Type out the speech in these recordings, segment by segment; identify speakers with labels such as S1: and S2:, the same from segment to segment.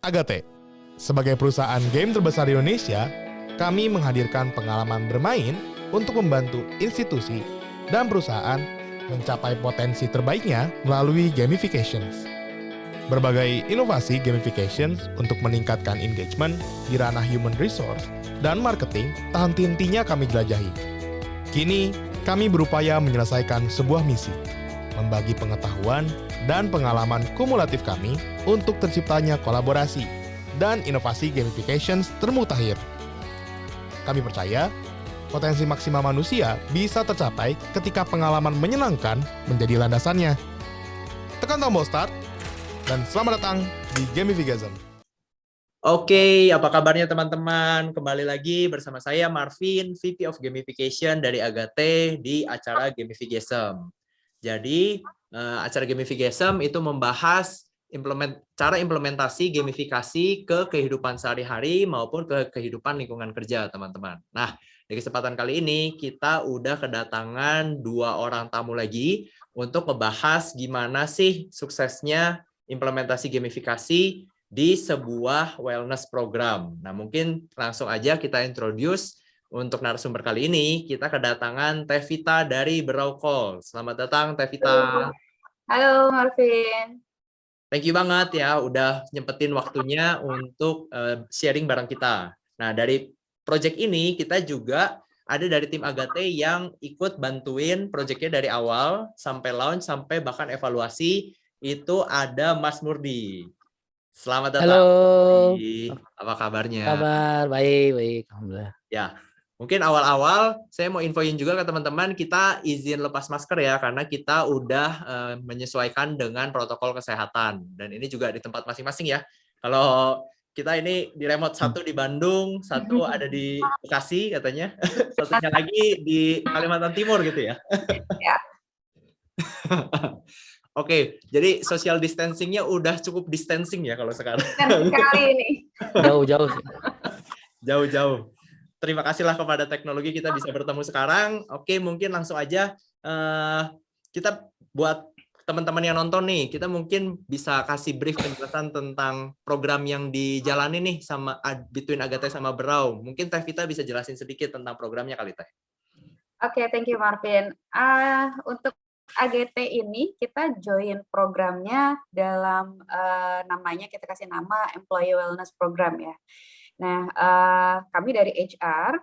S1: Agate, sebagai perusahaan game terbesar di Indonesia, kami menghadirkan pengalaman bermain untuk membantu institusi dan perusahaan mencapai potensi terbaiknya melalui gamifications. Berbagai inovasi gamifications untuk meningkatkan engagement di ranah human resource dan marketing tak henti-hentinya kami jelajahi. Kini, kami berupaya menyelesaikan sebuah misi, membagi pengetahuan dan pengalaman kumulatif kami untuk terciptanya kolaborasi dan inovasi gamifications termutakhir. Kami percaya, potensi maksimal manusia bisa tercapai ketika pengalaman menyenangkan menjadi landasannya. Tekan tombol start, dan selamat datang di Gamifigasm.
S2: Oke, apa kabarnya teman-teman? Kembali lagi bersama saya Marvin, VP of Gamification dari Agate di acara Gamifigasm. Jadi, acara Gamifigasm itu membahas cara implementasi gamifikasi ke kehidupan sehari-hari maupun ke kehidupan lingkungan kerja, teman-teman. Nah, di kesempatan kali ini kita udah kedatangan 2 orang tamu lagi untuk membahas gimana sih suksesnya implementasi gamifikasi di sebuah wellness program. Nah, mungkin langsung aja kita introduce untuk narasumber kali ini. Kita kedatangan Tevita dari Berawcall. Selamat datang, Tevita.
S3: Halo, Marvin.
S2: Thank you banget ya udah nyempetin waktunya untuk sharing bareng kita. Nah, dari project ini kita juga ada dari tim Agate yang ikut bantuin projectnya dari awal sampai launch sampai bahkan evaluasi. Itu ada Mas Murdi. Selamat datang.
S4: Halo.
S2: Apa kabarnya?
S4: Kabar baik, alhamdulillah.
S2: Ya, mungkin awal-awal saya mau infoin juga ke teman-teman, kita izin lepas masker ya karena kita udah menyesuaikan dengan protokol kesehatan dan ini juga di tempat masing-masing ya. Kalau kita ini di remote, satu di Bandung, satu ada di Bekasi katanya, satunya lagi di Kalimantan Timur gitu ya.
S3: Ya.
S2: Oke, jadi social distancing-nya udah cukup distancing ya kalau sekarang.
S3: Sekali ini.
S4: Jauh-jauh sih.
S2: Jauh-jauh. Terima kasihlah kepada teknologi kita bisa bertemu sekarang. Oke, mungkin langsung aja kita buat teman-teman yang nonton nih, kita mungkin bisa kasih brief penjelasan tentang program yang dijalani nih sama between Agate sama Berau. Mungkin Tevita bisa jelasin sedikit tentang programnya kali Teh.
S3: Oke, thank you Marvin. Untuk AGT ini kita join programnya dalam namanya, kita kasih nama Employee Wellness Program ya. Nah, kami dari HR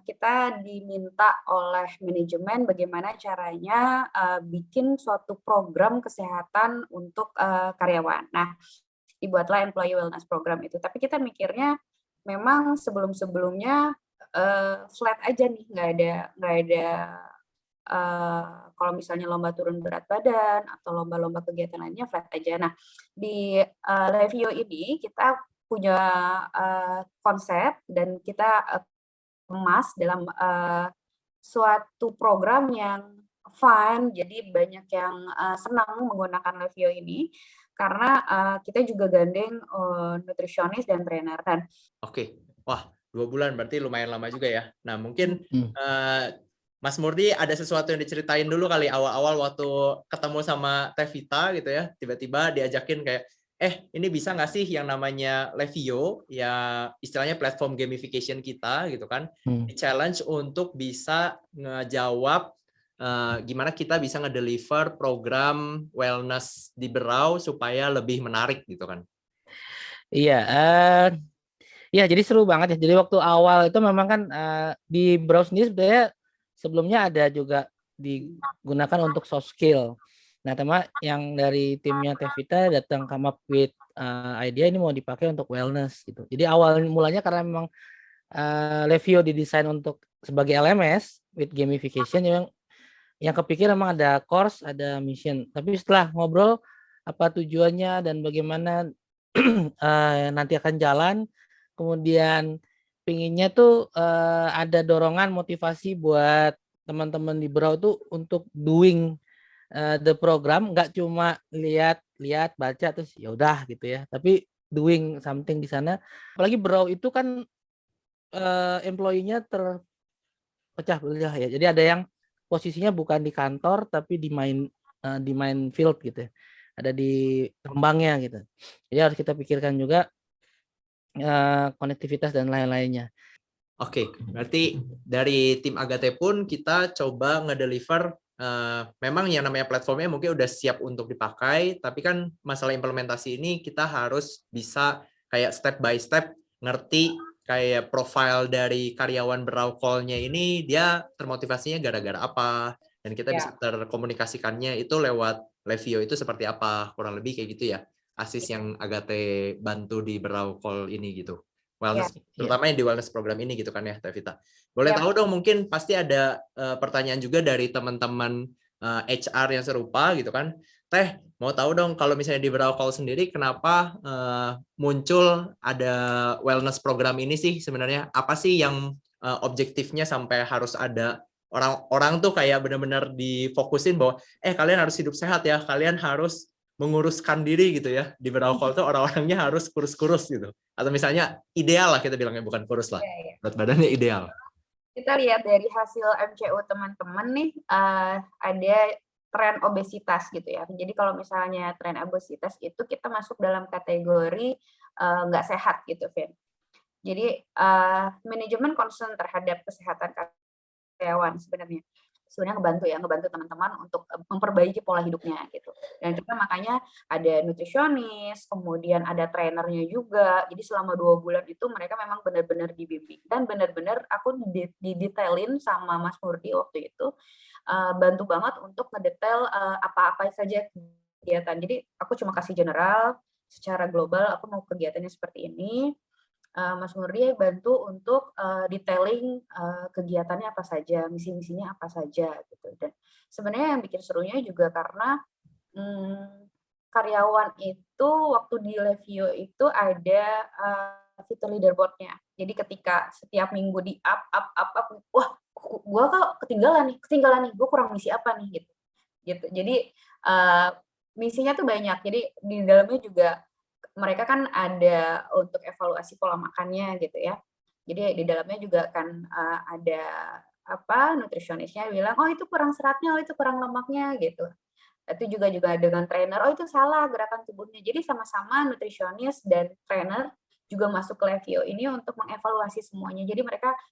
S3: kita diminta oleh manajemen bagaimana caranya bikin suatu program kesehatan untuk karyawan. Nah, dibuatlah Employee Wellness Program itu. Tapi kita mikirnya memang sebelum-sebelumnya flat aja nih, nggak ada kalau misalnya lomba turun berat badan atau lomba-lomba kegiatan lainnya flat aja. Nah, di Levio ini kita punya konsep dan kita kemas dalam suatu program yang fun, jadi banyak yang senang menggunakan Levio ini karena kita juga gandeng nutrisionis dan trainer. Dan
S2: Oke, wah 2 bulan berarti lumayan lama juga ya. Nah mungkin Mas Murdi ada sesuatu yang diceritain dulu kali awal-awal waktu ketemu sama Tevita gitu ya, tiba-tiba diajakin kayak, ini bisa nggak sih yang namanya Levio, ya istilahnya platform gamification kita gitu kan, di challenge untuk bisa ngejawab gimana kita bisa ngedeliver program wellness di Berau supaya lebih menarik gitu kan.
S4: Iya, ya jadi seru banget ya. Jadi waktu awal itu memang kan di Berau sendiri sebenarnya sebelumnya ada juga digunakan untuk soft skill. Nah, tema yang dari timnya Tevita datang come up with idea ini mau dipakai untuk wellness gitu. Jadi awal mulanya karena memang Levio didesain untuk sebagai LMS with gamification yang kepikir memang ada course, ada mission. Tapi setelah ngobrol apa tujuannya dan bagaimana nanti akan jalan, kemudian pinginnya tuh ada dorongan motivasi buat teman-teman di Berau tuh untuk doing the program, nggak cuma lihat baca terus ya udah gitu ya, tapi doing something di sana. Apalagi Berau itu kan employee-nya terpecah belah ya. Jadi ada yang posisinya bukan di kantor tapi di main field gitu ya. ada di tambangnya gitu. Jadi harus kita pikirkan juga konektivitas dan lain-lainnya.
S2: Oke, berarti dari tim Agate pun kita coba ngedeliver memang yang namanya platformnya mungkin udah siap untuk dipakai, tapi kan masalah implementasi ini kita harus bisa kayak step by step ngerti kayak profile dari karyawan Berau Call-nya ini dia termotivasinya gara-gara apa, dan kita bisa terkomunikasikannya itu lewat Levio itu seperti apa, kurang lebih kayak gitu ya, Asis yang Agate bantu di Berau Call ini gitu. Wellness, terutama yang di wellness program ini gitu kan ya, Tevita. Boleh tahu dong, mungkin pasti ada pertanyaan juga dari teman-teman HR yang serupa gitu kan. Teh, mau tahu dong kalau misalnya di Berau Call sendiri kenapa muncul ada wellness program ini sih sebenarnya? Apa sih yang objektifnya sampai harus ada orang-orang tuh kayak benar-benar difokusin bahwa kalian harus hidup sehat ya, kalian harus menguruskan diri gitu ya. Di Berau Call tuh orang-orangnya harus kurus-kurus gitu. Atau misalnya ideal lah kita bilangnya, bukan kurus lah. Berat badannya ideal.
S3: Kita lihat dari hasil MCU teman-teman nih, ada tren obesitas gitu ya. Jadi kalau misalnya tren obesitas itu kita masuk dalam kategori nggak sehat gitu, Vin. Jadi manajemen concern terhadap kesehatan karyawan sebenarnya ngebantu teman-teman untuk memperbaiki pola hidupnya gitu. Dan kita makanya ada nutrisionis, kemudian ada trainernya juga. Jadi selama 2 bulan itu mereka memang benar-benar dibimbing dan benar-benar aku didetailin sama Mas Murdi waktu itu, bantu banget untuk ngedetail apa-apa saja kegiatan. Jadi aku cuma kasih general, secara global aku mau kegiatannya seperti ini. Mas Murdi bantu untuk detailing kegiatannya apa saja, misi-misinya apa saja gitu. Dan sebenarnya yang bikin serunya juga karena karyawan itu waktu di Levio itu ada fitur leaderboard-nya. Jadi ketika setiap minggu di up, wah, gua kok ketinggalan nih, gua kurang misi apa nih gitu. Jadi misinya tuh banyak. Jadi di dalamnya juga mereka kan ada untuk evaluasi pola makannya gitu ya. Jadi di dalamnya juga kan ada nutrisionisnya bilang, oh itu kurang seratnya, oh itu kurang lemaknya gitu. Itu juga dengan trainer, oh itu salah gerakan tubuhnya. Jadi sama-sama nutrisionis dan trainer juga masuk ke Levio ini untuk mengevaluasi semuanya. Jadi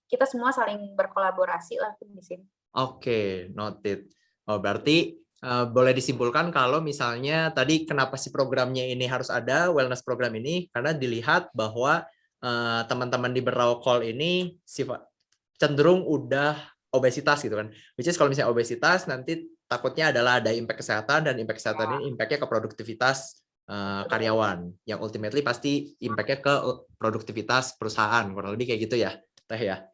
S3: kita semua saling berkolaborasi lah di sini.
S2: Oke, noted. Oh, berarti boleh disimpulkan kalau misalnya tadi kenapa si programnya ini harus ada, wellness program ini, karena dilihat bahwa teman-teman di Berau Call ini cenderung udah obesitas gitu kan. Which is kalau misalnya obesitas nanti takutnya adalah ada impact kesehatan, dan impact kesehatan ini impact-nya ke produktivitas karyawan, yang ultimately pasti impact-nya ke produktivitas perusahaan, kurang lebih kayak gitu ya, Teh ya.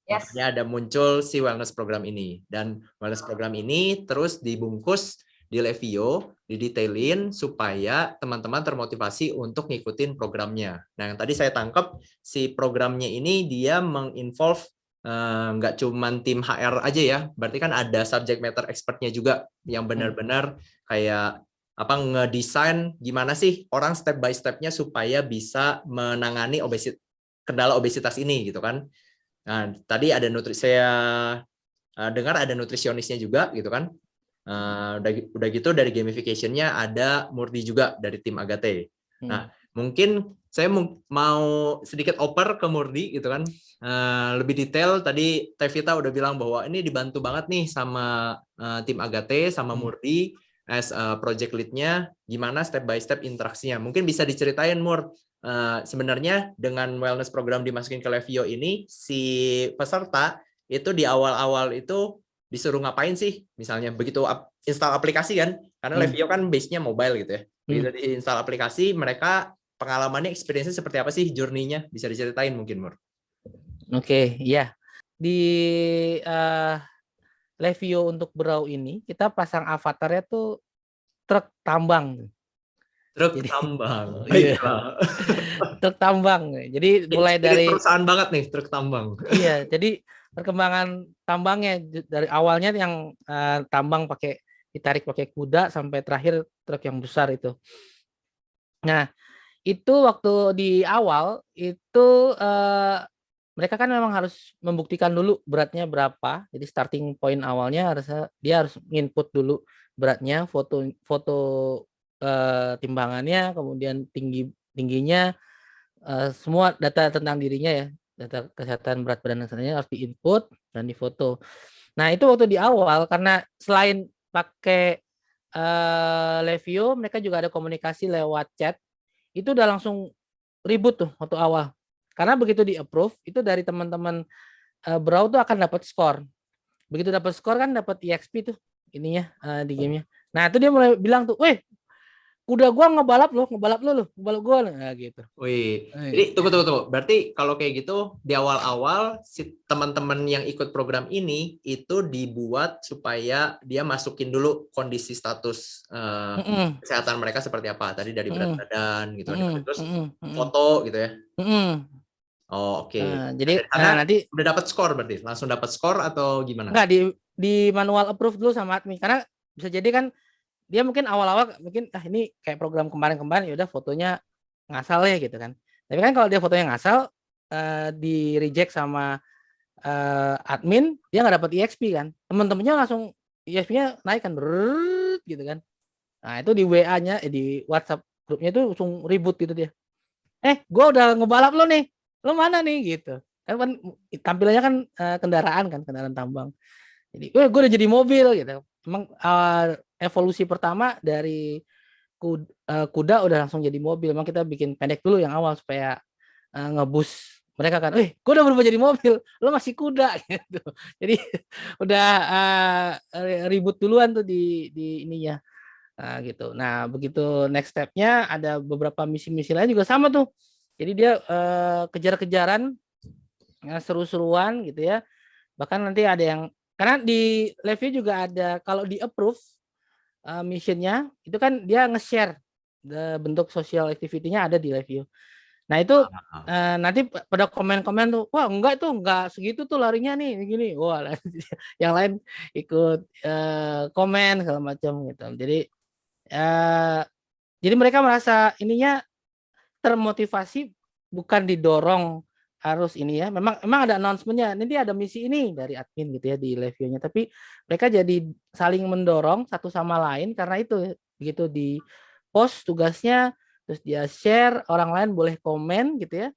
S3: Yes.
S2: Makanya ada muncul si wellness program ini, dan wellness program ini terus dibungkus di Levio, didetailin supaya teman-teman termotivasi untuk ngikutin programnya. Nah, yang tadi saya tangkap si programnya ini dia menginvolve nggak cuman tim HR aja ya, berarti kan ada subject matter expertnya juga yang benar-benar kayak ngedesain gimana sih orang step by step-nya supaya bisa menangani kendala obesitas ini gitu kan. Nah, tadi ada saya dengar ada nutrisionisnya juga gitu kan. Udah gitu dari gamification-nya ada Murdi juga dari tim Agate. Nah, mungkin saya mau sedikit oper ke Murdi gitu kan. Lebih detail tadi Tevita udah bilang bahwa ini dibantu banget nih sama tim Agate sama Murdi as project lead-nya, gimana step by step interaksinya. Mungkin bisa diceritain Mur, sebenarnya dengan wellness program dimasukin ke Levio ini, si peserta itu di awal-awal itu disuruh ngapain sih? Misalnya begitu install aplikasi kan, karena Levio kan base-nya mobile gitu ya. Begitu diinstal aplikasi, mereka pengalamannya, experience-nya seperti apa sih, journey-nya? Bisa diceritain mungkin, Mur?
S4: Oke, ya. Di Levio untuk Berau ini, kita pasang avatarnya tuh truk tambang.
S2: Truk tambang.
S4: Iya. Truk tambang. Jadi mulai dari
S2: perusahaan banget nih truk tambang.
S4: Iya, jadi perkembangan tambangnya dari awalnya yang tambang ditarik pakai kuda sampai terakhir truk yang besar itu. Nah, itu waktu di awal itu mereka kan memang harus membuktikan dulu beratnya berapa. Jadi starting point awalnya dia harus input dulu beratnya, foto timbangannya, kemudian tingginya, semua data tentang dirinya ya, data kesehatan berat badan dan sebagainya harus diinput dan difoto. Nah itu waktu di awal karena selain pakai Levio, mereka juga ada komunikasi lewat chat. Itu udah langsung ribut tuh waktu awal. Karena begitu di approve, itu dari teman-teman Braw tuh akan dapat skor. Begitu dapat skor kan dapat EXP tuh ininya di gamenya. Nah itu dia mulai bilang tuh, weh kuda gua ngebalap lo, ngebalap gua, nah gitu.
S2: Wih, jadi tunggu. Berarti kalau kayak gitu di awal-awal si teman-teman yang ikut program ini itu dibuat supaya dia masukin dulu kondisi status kesehatan mereka seperti apa. Tadi dari berat badan gitu, terus foto gitu ya. Oh, oke.
S4: Jadi
S2: Karena
S4: nanti
S2: udah dapat skor berarti, langsung dapat skor atau gimana?
S4: enggak di manual approve dulu sama admin karena bisa jadi kan dia mungkin awal-awal mungkin ini kayak program kemarin-kemarin ya udah fotonya ngasal ya gitu kan. Tapi kan kalau dia fotonya ngasal di reject sama admin dia nggak dapat EXP kan. Temen-temennya langsung EXP-nya naik kan gitu kan. Nah itu di WA-nya di WhatsApp grupnya itu langsung ribut gitu dia. Gue udah ngebalap lo nih. Lo mana nih gitu. Kan tampilannya kan kendaraan tambang. Jadi gue udah jadi mobil gitu. Emang evolusi pertama dari kuda udah langsung jadi mobil. Emang kita bikin pendek dulu yang awal supaya ngebus mereka kan. Gue udah berubah jadi mobil, lo masih kuda gitu. Jadi udah ribut duluan tuh di ininya. Gitu. Nah begitu next stepnya ada beberapa misi-misi lain juga sama tuh. Jadi dia kejar-kejaran, seru-seruan gitu ya. Bahkan nanti ada yang karena di Levio juga ada kalau di approve missionnya itu kan dia nge-share bentuk social activity-nya ada di Levio. Nah itu nanti pada komen-komen tuh, wah enggak segitu tuh larinya nih gini. Wah yang lain ikut komen segala macam gitu. Jadi mereka merasa ininya termotivasi bukan didorong harus ini ya. Memang ada announcement-nya. Nanti ada misi ini dari admin gitu ya di Levio-nya. Tapi mereka jadi saling mendorong satu sama lain karena itu begitu di post tugasnya terus dia share, orang lain boleh komen gitu ya.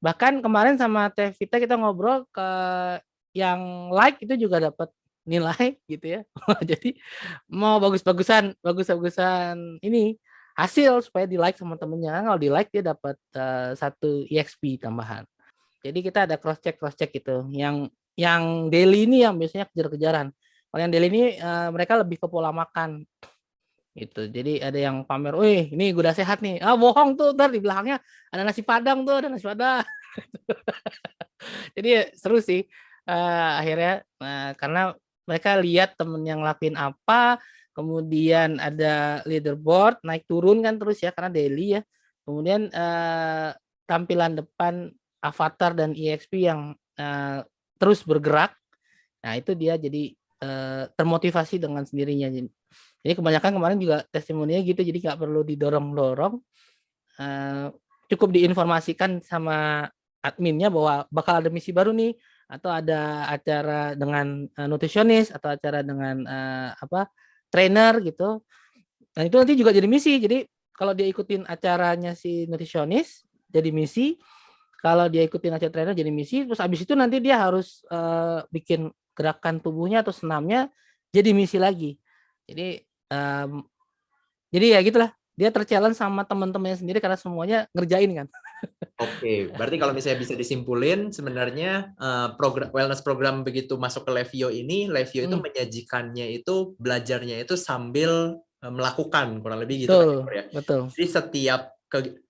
S4: Bahkan kemarin sama Teh Vita kita ngobrol ke yang like itu juga dapat nilai gitu ya. Jadi mau bagus-bagusan ini hasil supaya di like sama temennya. Kalau di like dia dapat 1 EXP tambahan. Jadi kita ada cross check gitu. Yang daily ini yang biasanya kejar-kejaran. Kalau yang daily ini mereka lebih ke pola makan. Gitu. Jadi ada yang pamer, "Wih, ini gue udah sehat nih." Bohong tuh, ntar di belakangnya ada nasi padang tuh, ada nasi padang. Jadi ya, seru sih. Akhirnya karena mereka lihat temen yang lakuin apa, kemudian ada leaderboard naik turun kan terus ya karena daily ya. Kemudian tampilan depan avatar dan EXP yang terus bergerak. Nah itu dia jadi termotivasi dengan sendirinya. Jadi kebanyakan kemarin juga testimoninya gitu, jadi nggak perlu didorong-dorong, cukup diinformasikan sama adminnya bahwa bakal ada misi baru nih, atau ada acara dengan nutrisionis atau acara dengan trainer gitu. Dan itu nanti juga jadi misi. Jadi kalau dia ikutin acaranya si nutrisionis jadi misi, kalau dia ikutin acara trainer jadi misi, terus habis itu nanti dia harus bikin gerakan tubuhnya atau senamnya jadi misi lagi. Jadi ya gitulah, dia terchallenge sama teman-temannya sendiri karena semuanya ngerjain kan.
S2: Oke, berarti kalau misalnya bisa disimpulin sebenarnya wellness program begitu masuk ke Levio itu menyajikannya itu belajarnya itu sambil melakukan kurang lebih gitu kan ya.
S4: Betul.
S2: Jadi setiap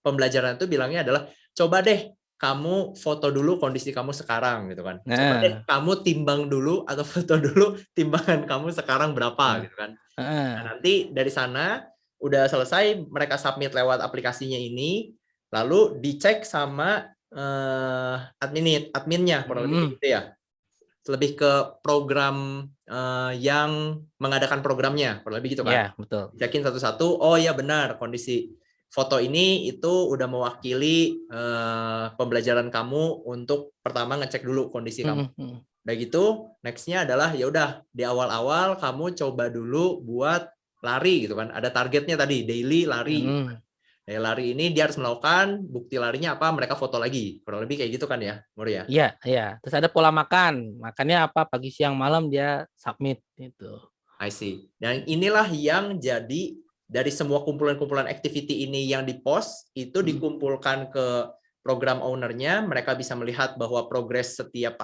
S2: pembelajaran itu bilangnya adalah coba deh kamu foto dulu kondisi kamu sekarang gitu kan. Coba deh kamu timbang dulu atau foto dulu timbangan kamu sekarang berapa gitu kan. Nah, nanti dari sana udah selesai mereka submit lewat aplikasinya ini, lalu dicek sama adminnya kurang lebih gitu ya. Lebih ke program yang mengadakan programnya kurang lebih gitu kan.
S4: Iya, betul.
S2: Cekin satu-satu, oh ya benar kondisi foto ini itu udah mewakili pembelajaran kamu untuk pertama ngecek dulu kondisi kamu. Udah gitu, next-nya adalah ya udah di awal-awal kamu coba dulu buat lari gitu kan. Ada targetnya tadi, daily lari. Dari lari ini dia harus melakukan, bukti larinya apa, mereka foto lagi. Kurang lebih kayak gitu kan ya, Mur ya?
S4: Iya, iya. Terus ada pola makan. Makannya apa, pagi, siang, malam dia submit gitu.
S2: I see. Dan inilah yang jadi dari semua kumpulan-kumpulan activity ini yang di-post, itu dikumpulkan ke program owner-nya, mereka bisa melihat bahwa progres setiap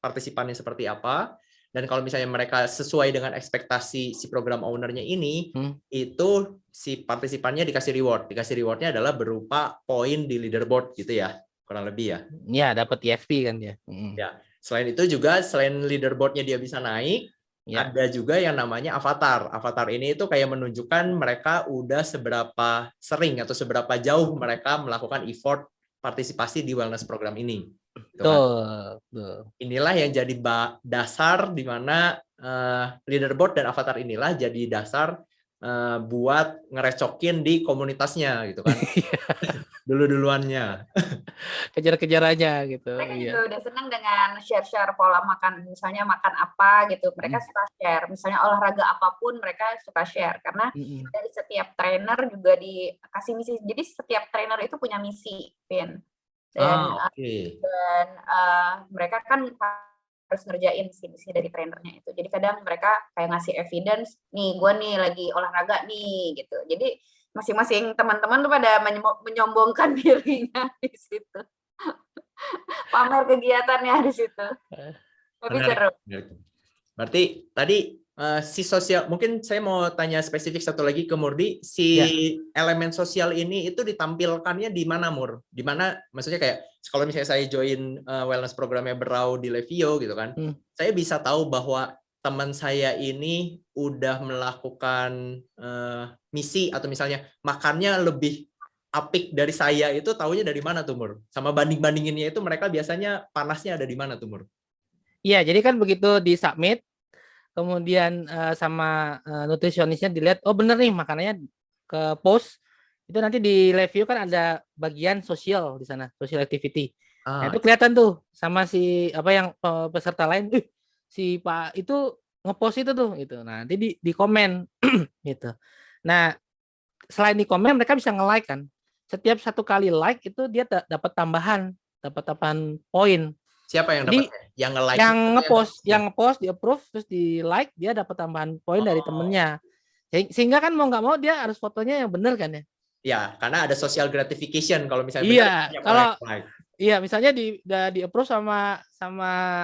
S2: partisipannya seperti apa. Dan kalau misalnya mereka sesuai dengan ekspektasi si program owner-nya ini, itu si partisipannya dikasih reward. Dikasih reward-nya adalah berupa poin di leaderboard gitu ya, kurang lebih ya.
S4: Ya, dapat EXP kan dia.
S2: Ya. Selain itu juga, selain leaderboard-nya dia bisa naik, ada juga yang namanya avatar. Avatar ini itu kayak menunjukkan mereka udah seberapa sering atau seberapa jauh mereka melakukan effort partisipasi di wellness program ini.
S4: Betul.
S2: Inilah yang jadi dasar di mana leaderboard dan avatar inilah jadi dasar buat ngerecokin di komunitasnya gitu kan. Dulu-duluannya.
S4: Kejar-kejarannya gitu.
S3: Mereka juga udah senang dengan share-share pola makan, misalnya makan apa gitu, mereka suka share. Misalnya olahraga apapun mereka suka share karena dari setiap trainer juga dikasih misi. Jadi setiap trainer itu punya misi, Vin. Dan mereka kan harus ngerjain misi dari trainernya itu. Jadi kadang mereka kayak ngasih evidence, nih gue nih lagi olahraga nih gitu. Jadi masing-masing teman-teman tuh pada menyombongkan dirinya di situ. Pamer kegiatannya di situ. Tapi seru.
S2: Berarti tadi si sosial, mungkin saya mau tanya spesifik satu lagi ke Murdi, si elemen sosial ini itu ditampilkannya di mana, Mur? Di mana, maksudnya kayak kalau misalnya saya join wellness programnya Berau di Levio gitu kan, saya bisa tahu bahwa teman saya ini udah melakukan misi atau misalnya makannya lebih apik dari saya, itu taunya dari mana tuh, Mur? Sama banding-bandinginnya itu mereka biasanya panasnya ada di mana tuh, Mur?
S4: Iya, jadi kan begitu di submit, kemudian sama nutrisionisnya dilihat, oh bener nih makanannya ke post, itu nanti di review kan ada bagian sosial di sana, social activity. Nah, itu kelihatan tuh sama si apa yang peserta lain, si Pak itu ngepost itu tuh gitu. Nah, nanti di komen gitu. Nah, selain di komen mereka bisa nge-like kan. Setiap satu kali like itu dia dapat tambahan poin.
S2: Siapa yang dapat? Yang nge-like?
S4: Yang ngepost, di approve, terus di like, dia dapat tambahan poin dari temennya. Sehingga kan mau nggak mau dia harus fotonya yang benar kan ya?
S2: Ya, karena ada social gratification kalau misalnya
S4: misalnya di approve sama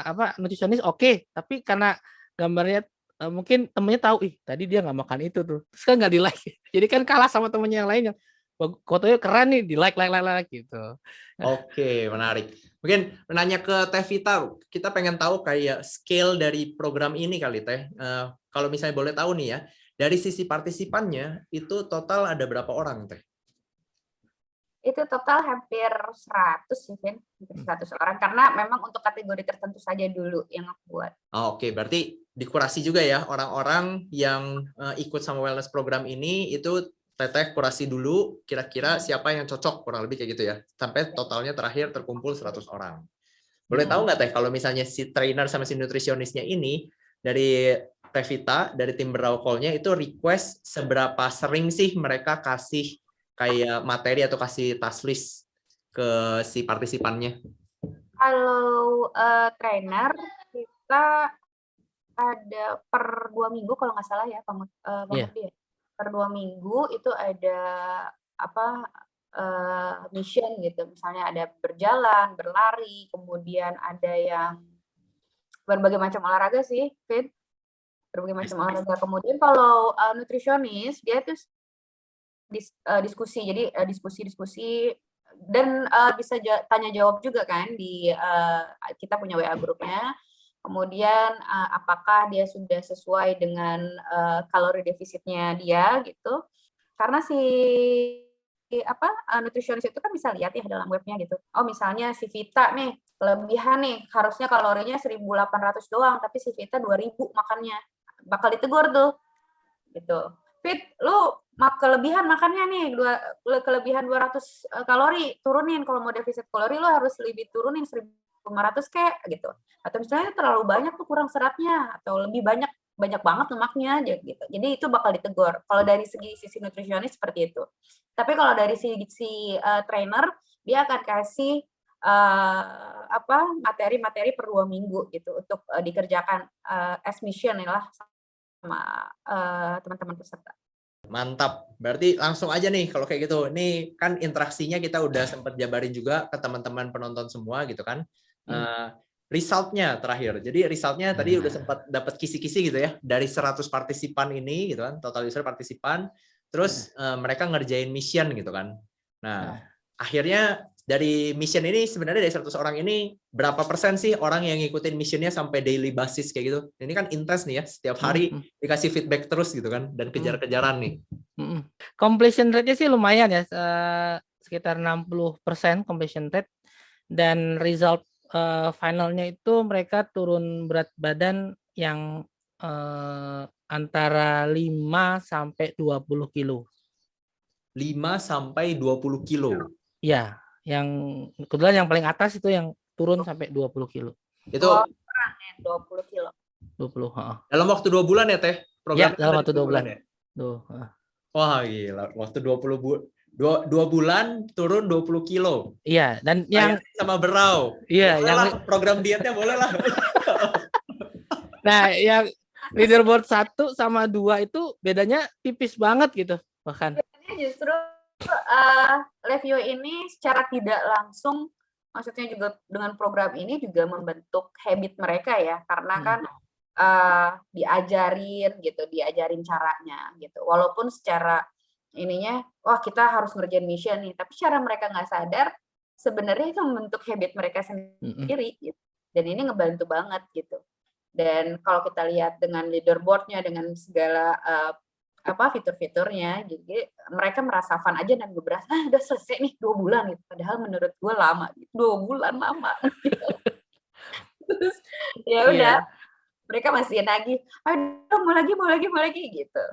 S4: apa nutritionist oke, tapi karena gambarnya mungkin temennya tahu, tadi dia nggak makan itu tuh, terus kan nggak di like, jadi kan kalah sama temennya yang lainnya. Fotonya keren nih, di like gitu.
S2: Oke, menarik. Mungkin menanya ke Teh Vita, kita pengen tahu kayak scale dari program ini kali Teh. Kalau misalnya boleh tahu nih ya, dari sisi partisipannya itu total ada berapa orang Teh?
S3: Itu total hampir 100 sih, Vin. Hampir 100 orang, karena memang untuk kategori tertentu saja dulu yang aku buat.
S2: Oke, berarti dikurasi juga ya orang-orang yang ikut sama wellness program ini, itu Teteh kurasi dulu kira-kira siapa yang cocok, kurang lebih kayak gitu ya. Sampai totalnya terakhir terkumpul 100 orang. Boleh tahu nggak Teh, kalau misalnya si trainer sama si nutrisionisnya ini dari Teh Vita, dari tim Berau Call-nya itu request seberapa sering sih mereka kasih kayak materi atau kasih task list ke si partisipannya?
S3: Kalau trainer kita ada per 2 minggu kalau nggak salah ya, Pak Murdi. Per 2 minggu itu ada mission gitu, misalnya ada berjalan, berlari, kemudian ada yang berbagai macam olahraga sih, Fit. Berbagai macam olahraga. Kemudian kalau nutrisionis dia tuh diskusi, jadi diskusi dan bisa tanya jawab juga kan di kita punya WA grupnya. Kemudian apakah dia sudah sesuai dengan kalori defisitnya dia gitu. Karena si nutrisionis itu kan bisa lihat ya dalam webnya gitu. Oh misalnya si Vita nih kelebihan nih, harusnya kalorinya 1.800 doang, tapi si Vita 2.000 makannya. Bakal ditegur tuh. Gitu. Fit, lu kelebihan makannya nih, kelebihan 200 kalori, turunin. Kalau mau defisit kalori lu harus lebih turunin 1.500 kayak gitu. Atau misalnya terlalu banyak tuh kurang seratnya, atau lebih banyak banyak banget lemaknya aja gitu. Jadi itu bakal ditegur. Kalau dari sisi nutrisionis seperti itu. Tapi kalau dari sisi trainer, dia akan kasih materi-materi per 2 minggu gitu untuk dikerjakan as mission lah sama teman-teman peserta.
S2: Mantap. Berarti langsung aja nih kalau kayak gitu. Ini kan interaksinya kita udah sempat jabarin juga ke teman-teman penonton semua gitu kan. Resultnya terakhir. Jadi resultnya tadi udah sempat dapat kisi-kisi gitu ya. Dari 100 partisipan ini gitu kan, total user partisipan. Terus mereka ngerjain mission gitu kan. Nah, akhirnya dari mission ini sebenarnya dari 100 orang ini berapa persen sih orang yang ngikutin missionnya sampai daily basis kayak gitu? Ini kan intens nih ya, setiap hari dikasih feedback terus gitu kan, dan kejar-kejaran nih.
S4: Completion rate-nya sih lumayan ya, sekitar 60% completion rate, dan result finalnya itu mereka turun berat badan yang antara 5 sampai 20 kilo.
S2: 5 sampai 20 kilo.
S4: Ya, yang kebetulan yang paling atas itu yang turun sampai 20 kilo.
S2: Itu
S3: 20 kilo.
S4: 20,
S2: dalam waktu 2 bulan ya, Teh?
S4: Ya, dalam waktu 2 bulan.
S2: Ya?
S4: Tuh.
S2: Wah, gila. Waktu 2 bulan turun 20 kilo.
S4: Iya, dan yang
S2: sama Berau.
S4: Iya,
S2: yang program dietnya boleh lah.
S4: Nah, yang leaderboard 1 sama 2 itu bedanya tipis banget gitu, bahkan.
S3: Justru Levio ini secara tidak langsung, maksudnya juga dengan program ini juga membentuk habit mereka ya, karena kan diajarin caranya gitu. Walaupun secara ininya, wah kita harus ngerjain mission nih, tapi cara mereka nggak sadar sebenarnya itu membentuk habit mereka sendiri gitu. Dan ini ngebantu banget gitu. Dan kalau kita lihat dengan leaderboardnya, dengan segala fitur-fiturnya, jadi mereka merasa fun aja dan gue berasa udah selesai nih 2 bulan gitu, padahal menurut gue lama gitu. 2 bulan lama gitu. Terus ya udah mereka masih nagih, aduh mau lagi gitu.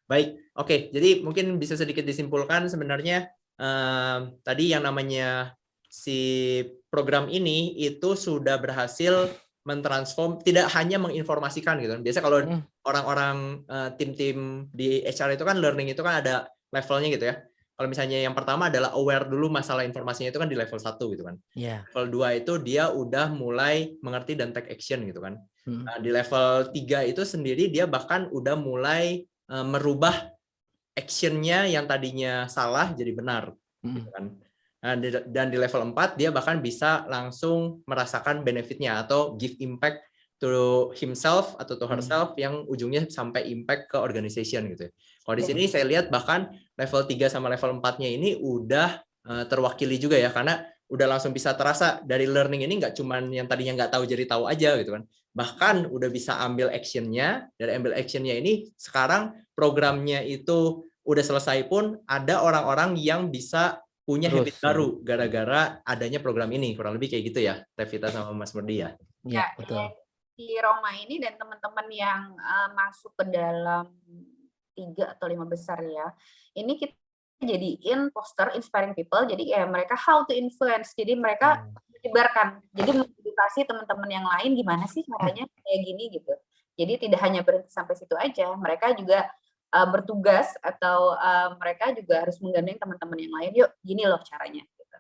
S2: Baik, oke. Jadi mungkin bisa sedikit disimpulkan sebenarnya tadi yang namanya si program ini itu sudah berhasil mentransform, tidak hanya menginformasikan gitu. Biasa kalau orang-orang tim-tim di HR itu kan learning itu kan ada levelnya gitu ya. Kalau misalnya yang pertama adalah aware dulu masalah informasinya itu kan di level 1 gitu kan.
S4: Yeah.
S2: Level 2 itu dia udah mulai mengerti dan take action gitu kan. Nah, di level 3 itu sendiri dia bahkan udah mulai merubah actionnya yang tadinya salah jadi benar gitu kan. Nah, dan di level 4 dia bahkan bisa langsung merasakan benefitnya atau give impact to himself atau to herself yang ujungnya sampai impact ke organization gitu. Kalau di sini saya lihat bahkan level 3 sama level 4-nya ini udah terwakili juga ya, karena udah langsung bisa terasa dari learning ini nggak cuman yang tadinya nggak tahu jadi tahu aja gitu kan. Bahkan udah bisa ambil actionnya, dari ambil actionnya ini sekarang programnya itu udah selesai pun ada orang-orang yang bisa punya habit baru gara-gara adanya program ini. Kurang lebih kayak gitu ya, Tevita sama Mas Murdi ya.
S4: Ya, betul.
S3: Di Roma ini dan teman-teman yang masuk ke dalam 3 atau 5 besar ya, ini kita jadiin poster inspiring people, jadi ya mereka how to influence, jadi mereka menyebarkan, jadi mengedukasi teman-teman yang lain gimana sih caranya kayak gini gitu. Jadi tidak hanya berhenti sampai situ aja, mereka juga bertugas atau mereka juga harus menggandeng teman-teman yang lain, yuk gini loh caranya gitu.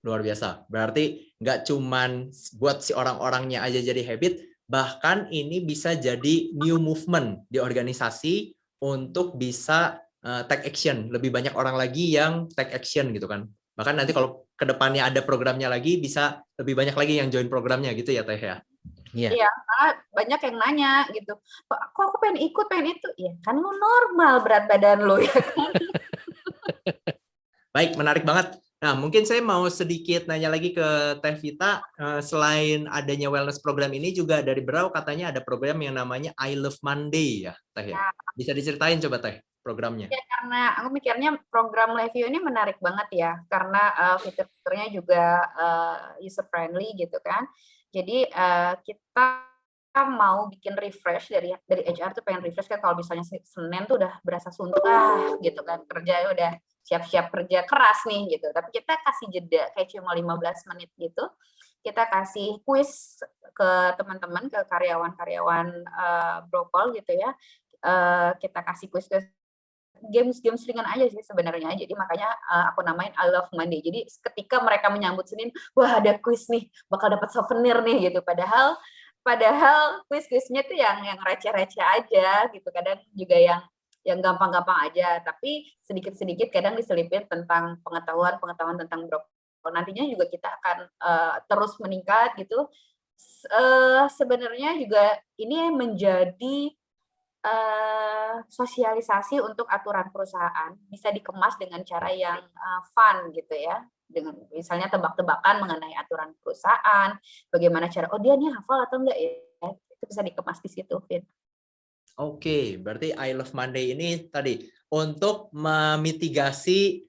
S2: Luar biasa, berarti nggak cuman buat si orang-orangnya aja jadi habit, bahkan ini bisa jadi new movement di organisasi untuk bisa take action, lebih banyak orang lagi yang take action gitu kan. Bahkan nanti kalau kedepannya ada programnya lagi, bisa lebih banyak lagi yang join programnya gitu ya Teh ya.
S3: Iya, karena banyak yang nanya gitu, kok aku pengen ikut, pengen itu, ya kan lu normal berat badan lu ya kan.
S2: Baik, menarik banget. Nah, mungkin saya mau sedikit nanya lagi ke Teh Vita, selain adanya wellness program ini juga dari Berau katanya ada program yang namanya I Love Monday ya Teh ya. Bisa diceritain coba Teh programnya.
S3: Ya, karena aku mikirnya program Levio ini menarik banget ya, karena fitur-fiturnya juga user friendly gitu kan. Jadi kita mau bikin refresh dari HR tuh pengen refresh kan, kalau misalnya Senin tuh udah berasa suntuk gitu kan, kerja udah siap-siap kerja keras nih gitu. Tapi kita kasih jeda kayak cuma 15 menit gitu. kita kasih kuis ke teman-teman, ke karyawan-karyawan Brokol gitu ya. Kita kasih kuis games ringan aja sih sebenarnya. Jadi makanya aku namain I Love Monday. Jadi ketika mereka menyambut Senin, wah ada kuis nih, bakal dapat souvenir nih gitu. Padahal kuis-kuisnya tuh yang receh-receh aja gitu. Kadang juga yang gampang-gampang aja, tapi sedikit-sedikit kadang diselipin tentang pengetahuan tentang Brokol. Nantinya juga kita akan terus meningkat gitu. Sebenarnya juga ini menjadi sosialisasi untuk aturan perusahaan bisa dikemas dengan cara yang fun gitu ya, dengan misalnya tebak-tebakan mengenai aturan perusahaan, bagaimana cara dia nih hafal atau enggak ya, itu bisa dikemas di situ, Vin.
S2: Oke, berarti I Love Monday ini tadi untuk memitigasi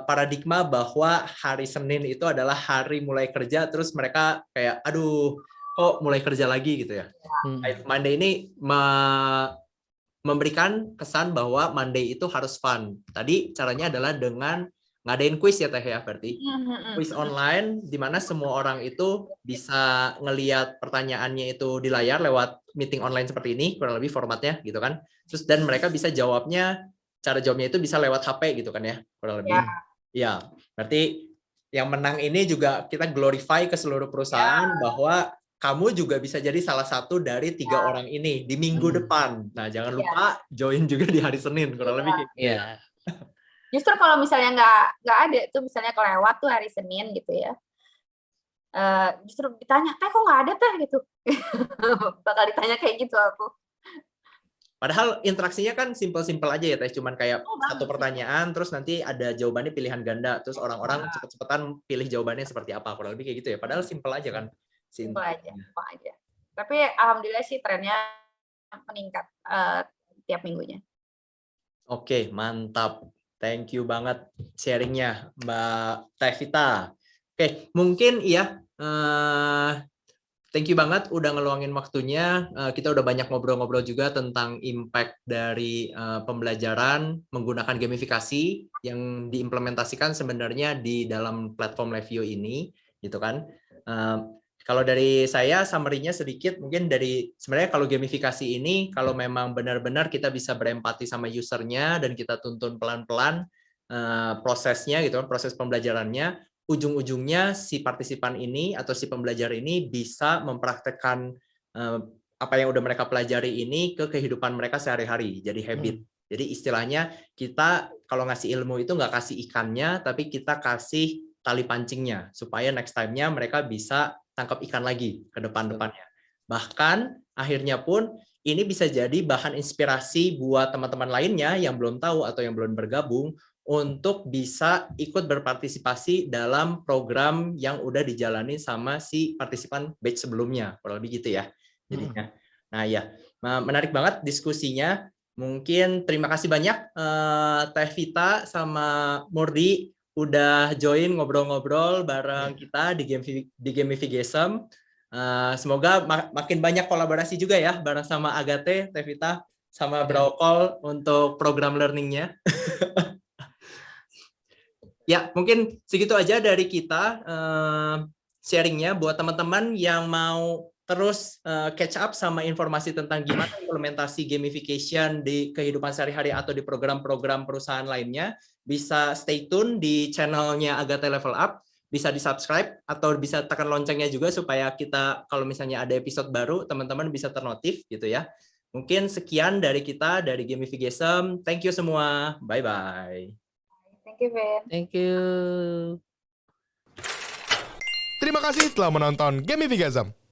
S2: paradigma bahwa hari Senin itu adalah hari mulai kerja, terus mereka kayak aduh kok mulai kerja lagi gitu ya. I Love Monday ini memberikan kesan bahwa Monday itu harus fun. Tadi caranya adalah dengan ngadain kuis ya Teh ya, berarti kuis online di mana semua orang itu bisa ngelihat pertanyaannya itu di layar lewat meeting online seperti ini, kurang lebih formatnya gitu kan. Terus dan mereka bisa jawabnya, cara jawabnya itu bisa lewat HP gitu kan ya, kurang lebih. Ya, berarti yang menang ini juga kita glorify ke seluruh perusahaan bahwa kamu juga bisa jadi salah satu dari 3 orang ini di minggu depan. Nah, jangan lupa join juga di hari Senin, kurang lebih kayak gitu.
S3: Justru kalau misalnya nggak ada tuh, misalnya kelewat tuh hari Senin gitu ya, justru ditanya, kok nggak ada Teh gitu. Bakal ditanya kayak gitu aku.
S2: Padahal interaksinya kan simpel-simpel aja ya Teh, cuman kayak satu pertanyaan, terus nanti ada jawabannya pilihan ganda, terus orang-orang cepet-cepetan pilih jawabannya seperti apa, kurang lebih kayak gitu ya. Padahal simpel aja kan.
S3: Simpel aja. Tapi alhamdulillah sih trennya meningkat tiap minggunya.
S2: Oke, mantap. Thank you banget sharingnya Mbak Tevita. Oke, mungkin ya thank you banget udah ngeluangin waktunya. Kita udah banyak ngobrol-ngobrol juga tentang impact dari pembelajaran menggunakan gamifikasi yang diimplementasikan sebenarnya di dalam platform Levio ini, gitu kan. Kalau dari saya summary-nya sedikit, mungkin dari sebenarnya kalau gamifikasi ini kalau memang benar-benar kita bisa berempati sama usernya dan kita tuntun pelan-pelan prosesnya gitu kan, proses pembelajarannya, ujung-ujungnya si partisipan ini atau si pembelajar ini bisa mempraktekkan apa yang udah mereka pelajari ini ke kehidupan mereka sehari-hari, jadi habit. Jadi istilahnya kita kalau ngasih ilmu itu nggak kasih ikannya, tapi kita kasih tali pancingnya supaya next time-nya mereka bisa tangkap ikan lagi ke depan-depannya. Bahkan akhirnya pun ini bisa jadi bahan inspirasi buat teman-teman lainnya yang belum tahu atau yang belum bergabung untuk bisa ikut berpartisipasi dalam program yang udah dijalani sama si partisipan batch sebelumnya, kurang lebih gitu ya. Jadinya. Nah ya, menarik banget diskusinya. Mungkin terima kasih banyak Teh Vita sama Murdi udah join ngobrol-ngobrol bareng kita di Gamification. Semoga makin banyak kolaborasi juga ya bareng sama Agate, Teh Vita, sama Brokol untuk program learning-nya. Ya, mungkin segitu aja dari kita sharingnya buat teman-teman yang mau terus catch up sama informasi tentang gimana implementasi gamification di kehidupan sehari-hari atau di program-program perusahaan lainnya, bisa stay tune di channelnya Agate Level Up, bisa di-subscribe atau bisa tekan loncengnya juga supaya kita kalau misalnya ada episode baru, teman-teman bisa ternotif gitu ya. Mungkin sekian dari kita, dari Gamification. Thank you semua. Bye-bye.
S3: Thank you, Ben.
S4: Thank you.
S1: Terima kasih telah menonton Gamification.